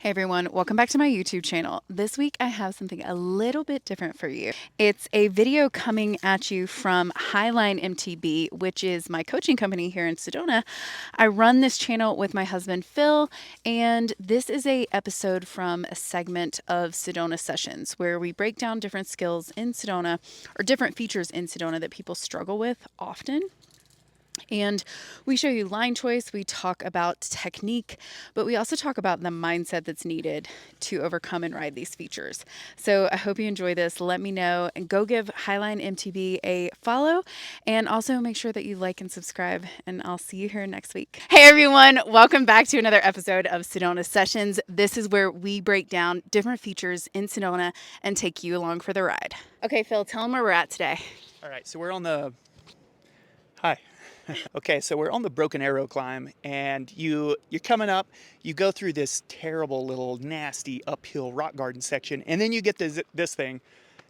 Hey everyone, welcome back to my YouTube channel. This week I have something a little bit different for you. It's a video coming at you from Highline MTB, which is my coaching company here in Sedona. I run this channel with my husband Phil, and this is a episode from a segment of Sedona Sessions where we break down different skills in Sedona or different features in Sedona that people struggle with often. And we show you line choice, we talk about technique, but we also talk about the mindset that's needed to overcome and ride these features. So I hope you enjoy this. Let me know and go give Highline MTB a follow, and also make sure that you like and subscribe, and I'll see you here next week. Hey everyone, welcome back to another episode of Sedona Sessions. This is where we break down different features in Sedona and take you along for the ride. Okay, Phil, tell them where we're at today. All right, so we're on the, hi. Okay, so we're on the Broken Arrow climb, and you're coming up, you go through this terrible little nasty uphill rock garden section, and then you get this thing,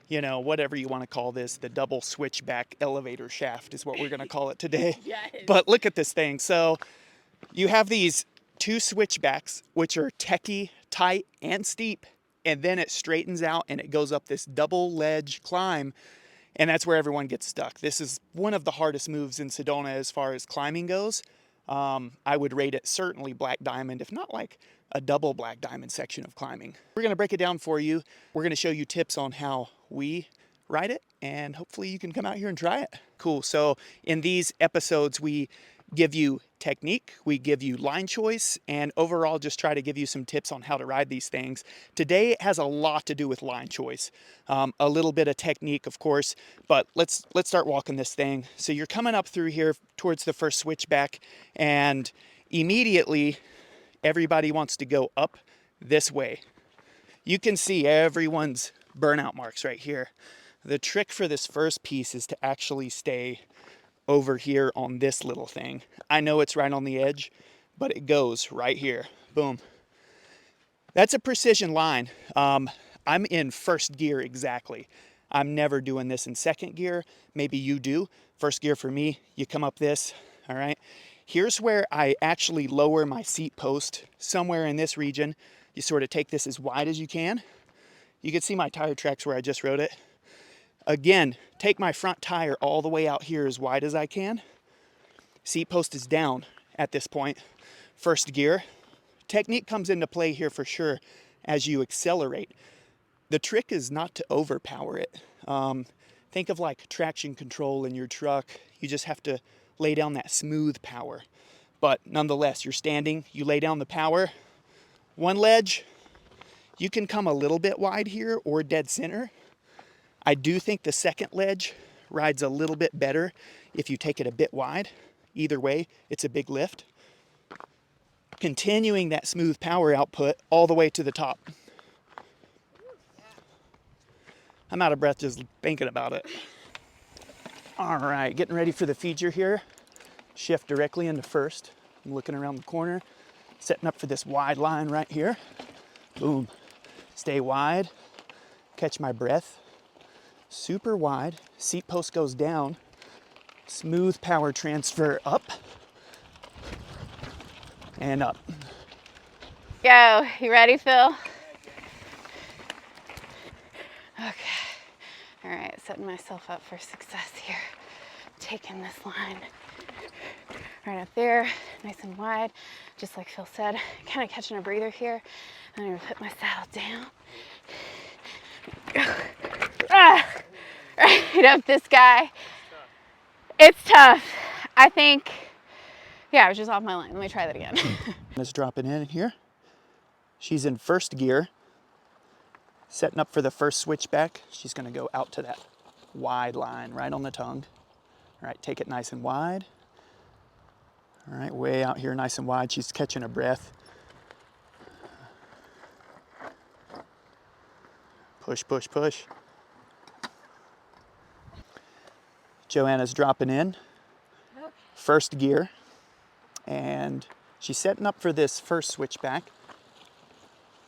you know, whatever you want to call this, the double switchback elevator shaft is what we're going to call it today. Yes. But look at this thing. So you have these two switchbacks, which are techie, tight, and steep, and then it straightens out and it goes up this double ledge climb. And that's where everyone gets stuck. This is one of the hardest moves in Sedona as far as climbing goes. I would rate it certainly Black Diamond, if not like a double Black Diamond section of climbing. We're gonna break it down for you. We're gonna show you tips on how we ride it, and hopefully you can come out here and try it. Cool, so in these episodes, we give you technique, we give you line choice, and overall just try to give you some tips on how to ride these things. Today it has a lot to do with line choice, a little bit of technique, of course, but let's start walking this thing. So you're coming up through here towards the first switchback, and immediately everybody wants to go up this way. You can see everyone's burnout marks right here. The trick for this first piece is to actually stay over here on this little thing. I know it's right on the edge, but it goes right here. Boom. That's a precision line. I'm in first gear exactly. I'm never doing this in second gear. Maybe you do. First gear for me, you come up this, all right? Here's where I actually lower my seat post, somewhere in this region. You sort of take this as wide as you can. You can see my tire tracks where I just rode it. Again, take my front tire all the way out here as wide as I can. Seat post is down at this point. First gear. Technique comes into play here for sure as you accelerate. The trick is not to overpower it. Think of like traction control in your truck. You just have to lay down that smooth power. But nonetheless, you're standing, you lay down the power. One ledge, you can come a little bit wide here or dead center. I do think the second ledge rides a little bit better if you take it a bit wide. Either way, it's a big lift. Continuing that smooth power output all the way to the top. I'm out of breath just thinking about it. All right, getting ready for the feature here. Shift directly into first. I'm looking around the corner, setting up for this wide line right here. Boom. Stay wide, catch my breath. Super wide, seat post goes down, smooth power transfer up and up. Go. You ready, Phil? Okay. All right, setting myself up for success here. Taking this line right up there, nice and wide, just like Phil said. Kind of catching a breather here. I'm gonna put my saddle down. Right up this guy. It's tough. I think, yeah, I was just off my line. Let me try that again. Let's drop it in here. She's in first gear, setting up for the first switchback. She's gonna go out to that wide line right on the tongue. All right, take it nice and wide. All right, way out here nice and wide. She's catching her breath. Push, push, push. Joanna's dropping in, first gear, and she's setting up for this first switchback.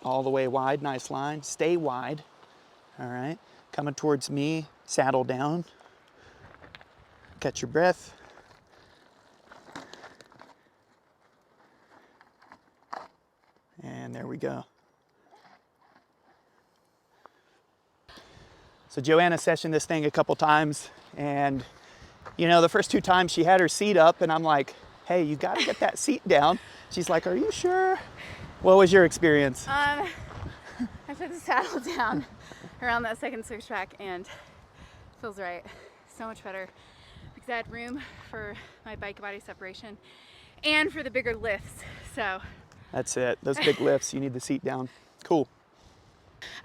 All the way wide, nice line, stay wide. All right, coming towards me, saddle down. Catch your breath. And there we go. So Joanna sessioned this thing a couple times, and you know, the first 2 times she had her seat up, and I'm like, hey, you gotta get that seat down. She's like, are you sure? What was your experience? I put the saddle down around that second switchback and it feels right. So much better because I had room for my bike body separation and for the bigger lifts. So That's it. Those big lifts, you need the seat down. Cool.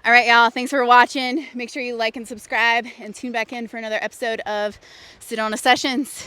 all right, y'all. Thanks for watching. Make sure you like and subscribe and tune back in for another episode of Sedona Sessions.